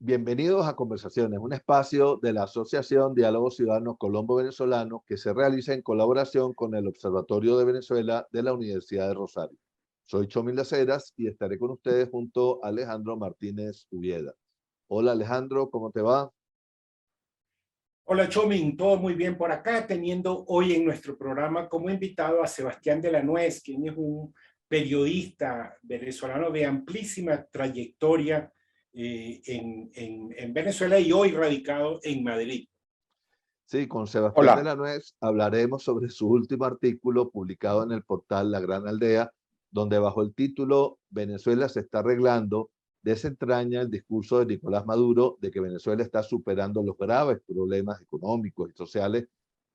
Bienvenidos a Conversaciones, un espacio de la Asociación Diálogos Ciudadanos Colombo-Venezolanos que se realiza en colaboración con el Observatorio de Venezuela de la Universidad de Rosario. Soy Chomil Las Heras y estaré con ustedes junto a Alejandro Martínez Ubieda. Hola Alejandro, ¿cómo te va? Hola Chomin, todo muy bien por acá, teniendo hoy en nuestro programa como invitado a Sebastián de la Nuez, quien es un periodista venezolano de amplísima trayectoria en Venezuela y hoy radicado en Madrid. Sí, con Sebastián de Hola, la Nuez hablaremos sobre su último artículo publicado en el portal La Gran Aldea, donde bajo el título Venezuela se está arreglando, desentraña el discurso de Nicolás Maduro de que Venezuela está superando los graves problemas económicos y sociales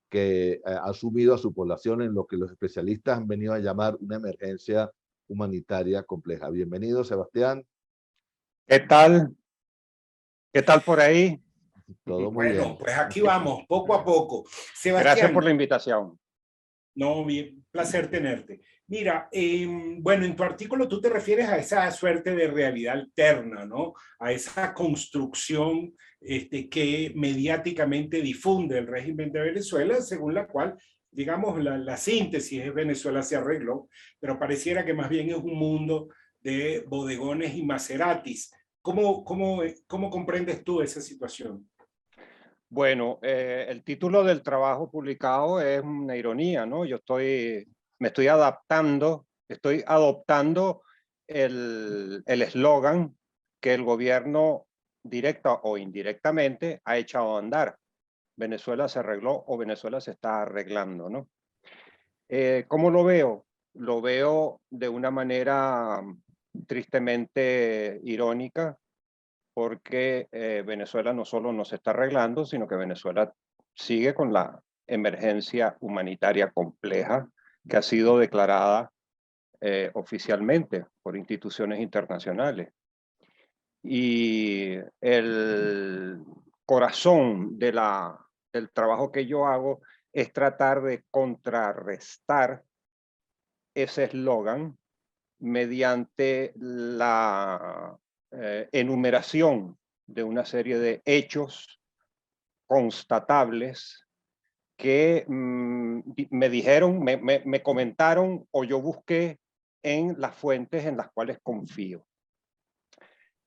que ha sumido a su población en lo que los especialistas han venido a llamar una emergencia humanitaria compleja. Bienvenido, Sebastián. ¿qué tal? ¿Qué tal por ahí? Todo muy Bueno, bien. pues aquí vamos, poco a poco. Gracias por Sebastián, la invitación. no, bien, placer tenerte. Mira, bueno, en tu artículo tú te refieres a esa suerte de realidad alterna, ¿no? A esa construcción que mediáticamente difunde el régimen de Venezuela, según la cual, digamos, la síntesis es Venezuela se arregló, pero pareciera que más bien es un mundo de bodegones y Maseratis. ¿Cómo comprendes tú esa situación? Bueno, el título del trabajo publicado es una ironía, ¿no? Me estoy adaptando, estoy adoptando el eslogan que el gobierno directa o indirectamente ha echado a andar. Venezuela se arregló o Venezuela se está arreglando, ¿no? ¿Cómo lo veo? Lo veo de una manera tristemente irónica, porque Venezuela no solo no se está arreglando, sino que Venezuela sigue con la emergencia humanitaria compleja que ha sido declarada oficialmente por instituciones internacionales. Y el corazón del trabajo que yo hago es tratar de contrarrestar ese eslogan mediante la enumeración de una serie de hechos constatables que me dijeron, me comentaron o yo busqué en las fuentes en las cuales confío.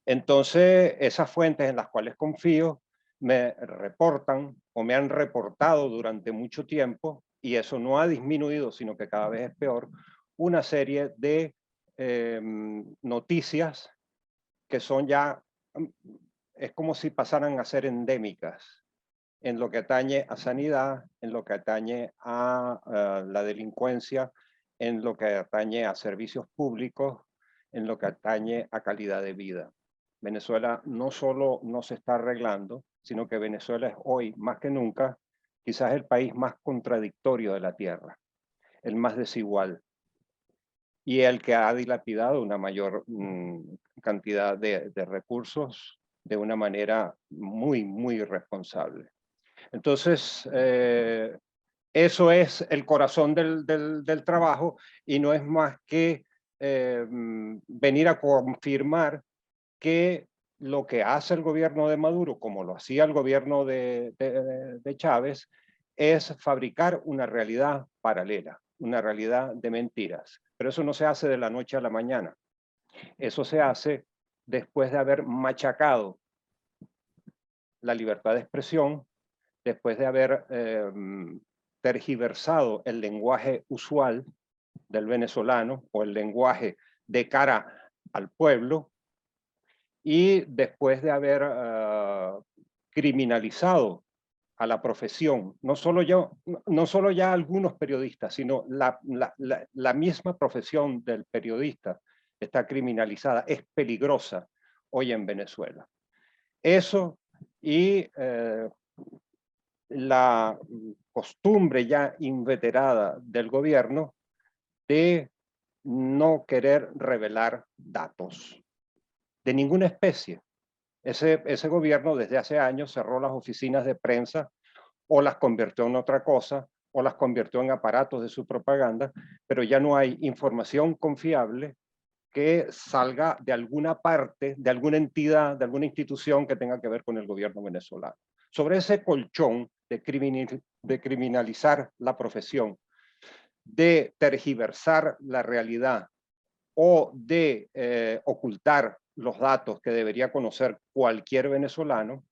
Entonces, esas fuentes en las cuales confío me reportan o me han reportado durante mucho tiempo, y eso no ha disminuido, sino que cada vez es peor, una serie de noticias que son ya, es como si pasaran a ser endémicas en lo que atañe a sanidad, en lo que atañe a la delincuencia, en lo que atañe a servicios públicos, en lo que atañe a calidad de vida. Venezuela no solo no se está arreglando, sino que Venezuela es hoy, más que nunca, quizás el país más contradictorio de la tierra, el más desigual, y el que ha dilapidado una mayor cantidad de recursos de una manera muy, muy irresponsable. Entonces, eso es el corazón del trabajo, y no es más que venir a confirmar que lo que hace el gobierno de Maduro, como lo hacía el gobierno de Chávez, es fabricar una realidad paralela, una realidad de mentiras. Pero eso no se hace de la noche a la mañana. Eso se hace después de haber machacado la libertad de expresión, después de haber tergiversado el lenguaje usual del venezolano o el lenguaje de cara al pueblo, y después de haber criminalizado a la profesión, no solo ya algunos periodistas, sino la misma profesión del periodista está criminalizada, es peligrosa hoy en Venezuela. Eso y la costumbre ya inveterada del gobierno de no querer revelar datos de ninguna especie. Ese gobierno desde hace años cerró las oficinas de prensa, o las convirtió en otra cosa, o las convirtió en aparatos de su propaganda, pero ya no hay información confiable que salga de alguna parte, de alguna entidad, de alguna institución que tenga que ver con el gobierno venezolano. Sobre ese colchón de criminalizar la profesión, de tergiversar la realidad o de ocultar los datos que debería conocer cualquier venezolano,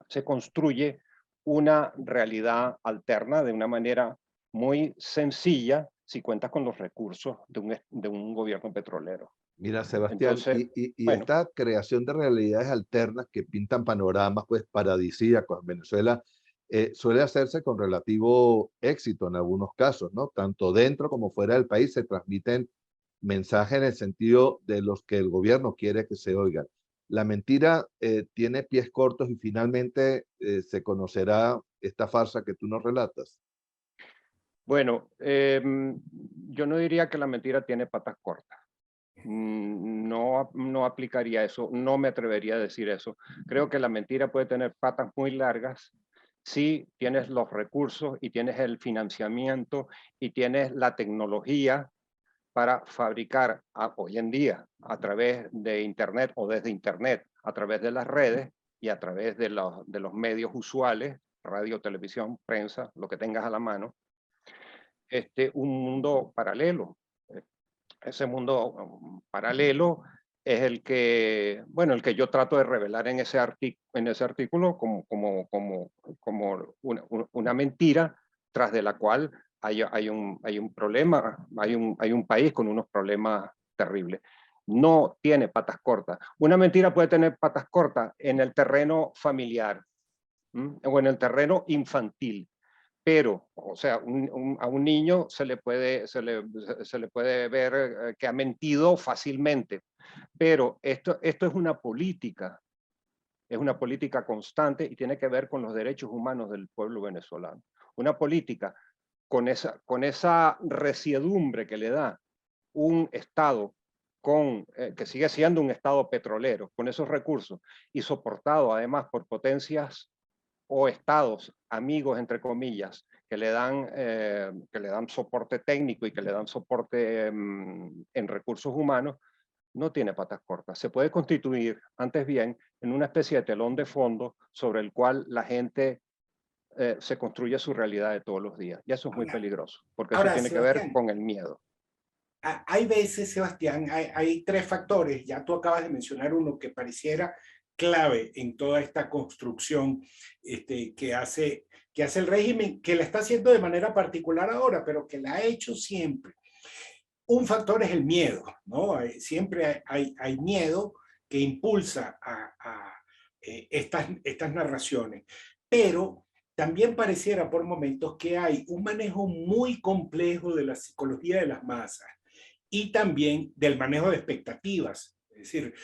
se construye una realidad alterna de una manera muy sencilla si cuentas con los recursos de un gobierno petrolero. Mira, Sebastián, Entonces, y bueno, esta creación de realidades alternas que pintan panoramas pues paradisíacos en Venezuela suele hacerse con relativo éxito en algunos casos, ¿no? Tanto dentro como fuera del país se transmiten mensajes en el sentido de los que el gobierno quiere que se oigan. La mentira tiene pies cortos y finalmente se conocerá esta farsa que tú nos relatas. bueno, yo no diría que la mentira tiene patas cortas. No, no aplicaría eso, no me atrevería a decir eso. Creo que la mentira puede tener patas muy largas si tienes los recursos y tienes el financiamiento y tienes la tecnología para fabricar hoy en día a través de Internet o desde Internet, a través de las redes y a través de los medios usuales, radio, televisión, prensa, lo que tengas a la mano, un mundo paralelo. Ese mundo paralelo es el que, bueno, el que yo trato de revelar en ese artículo como una mentira tras de la cual hay un problema, hay un país con unos problemas terribles. No tiene patas cortas. Una mentira puede tener patas cortas en el terreno familiar, o en el terreno infantil, pero, o sea, a un niño se le puede ver que ha mentido fácilmente, pero esto es una política constante y tiene que ver con los derechos humanos del pueblo venezolano. Una política con esa resiedumbre que le da un Estado que sigue siendo un Estado petrolero, con esos recursos, y soportado además por potencias o estados amigos, entre comillas, que le dan soporte técnico y que le dan soporte en recursos humanos, no tiene patas cortas. Se puede constituir, antes bien, en una especie de telón de fondo sobre el cual la gente se construye su realidad de todos los días. Y eso es muy Ahora, peligroso, porque eso ahora, tiene que ver Sebastián, con el miedo. hay veces, Sebastián, hay tres factores, ya tú acabas de mencionar uno que pareciera clave en toda esta construcción que hace el régimen, que la está haciendo de manera particular ahora, pero que la ha hecho siempre. Un factor es el miedo, ¿no? Siempre hay miedo que impulsa a estas narraciones, pero también pareciera por momentos que hay un manejo muy complejo de la psicología de las masas y también del manejo de expectativas. Es decir,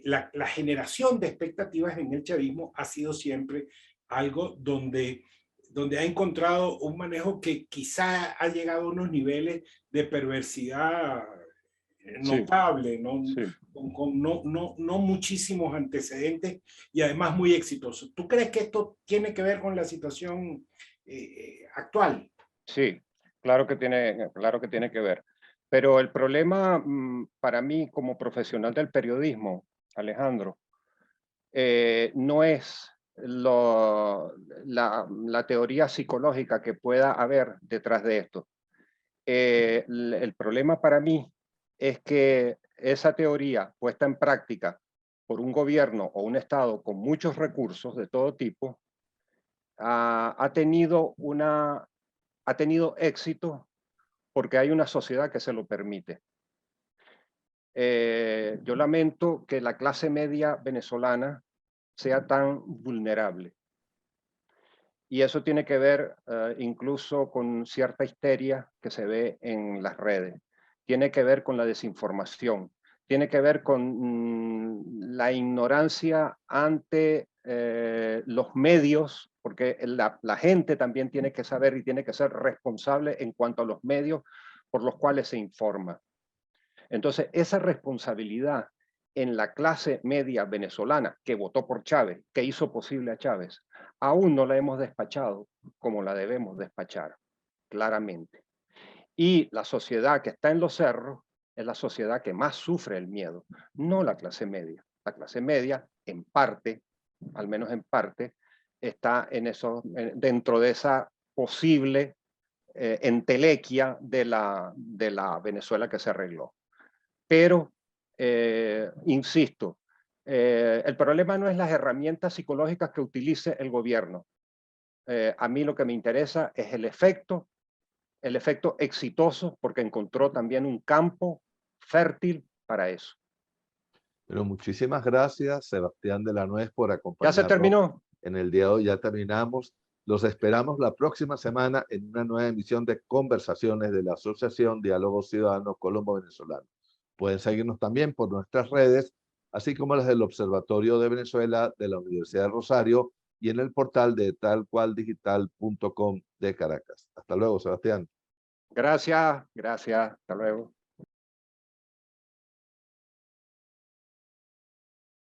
la generación de expectativas en el chavismo ha sido siempre algo donde ha encontrado un manejo que quizá ha llegado a unos niveles de perversidad Sí, notable, ¿no? sí. No muchísimos antecedentes y además muy exitoso. ¿Tú crees que esto tiene que ver con la situación actual? Sí, claro que tiene que ver. Pero el problema para mí como profesional del periodismo, Alejandro, no es la teoría psicológica que pueda haber detrás de esto. El problema para mí es que esa teoría puesta en práctica por un gobierno o un Estado con muchos recursos de todo tipo ha tenido éxito porque hay una sociedad que se lo permite. Yo lamento que la clase media venezolana sea tan vulnerable. Y eso tiene que ver incluso con cierta histeria que se ve en las redes. Tiene que ver con la desinformación. Tiene que ver con la ignorancia ante los medios, porque la gente también tiene que saber y tiene que ser responsable en cuanto a los medios por los cuales se informa. Entonces, esa responsabilidad en la clase media venezolana que votó por Chávez, que hizo posible a Chávez, aún no la hemos despachado como la debemos despachar, claramente. Y la sociedad que está en los cerros es la sociedad que más sufre el miedo, no la clase media. La clase media, en parte, al menos en parte, está en eso, dentro de esa posible entelequia de la Venezuela que se arregló. Pero, insisto, el problema no es las herramientas psicológicas que utilice el gobierno. A mí lo que me interesa es el efecto exitoso, porque encontró también un campo fértil para eso. Pero muchísimas gracias, Sebastián de la Nuez, por ¿Ya se acompañarnos terminó? en el día de hoy. Ya terminamos. Los esperamos la próxima semana en una nueva emisión de Conversaciones de la Asociación Diálogos Ciudadanos Colombo-Venezolano. Pueden seguirnos también por nuestras redes, así como las del Observatorio de Venezuela de la Universidad de Rosario y en el portal de talcualdigital.com de Caracas. Hasta luego, Sebastián. Gracias, hasta luego.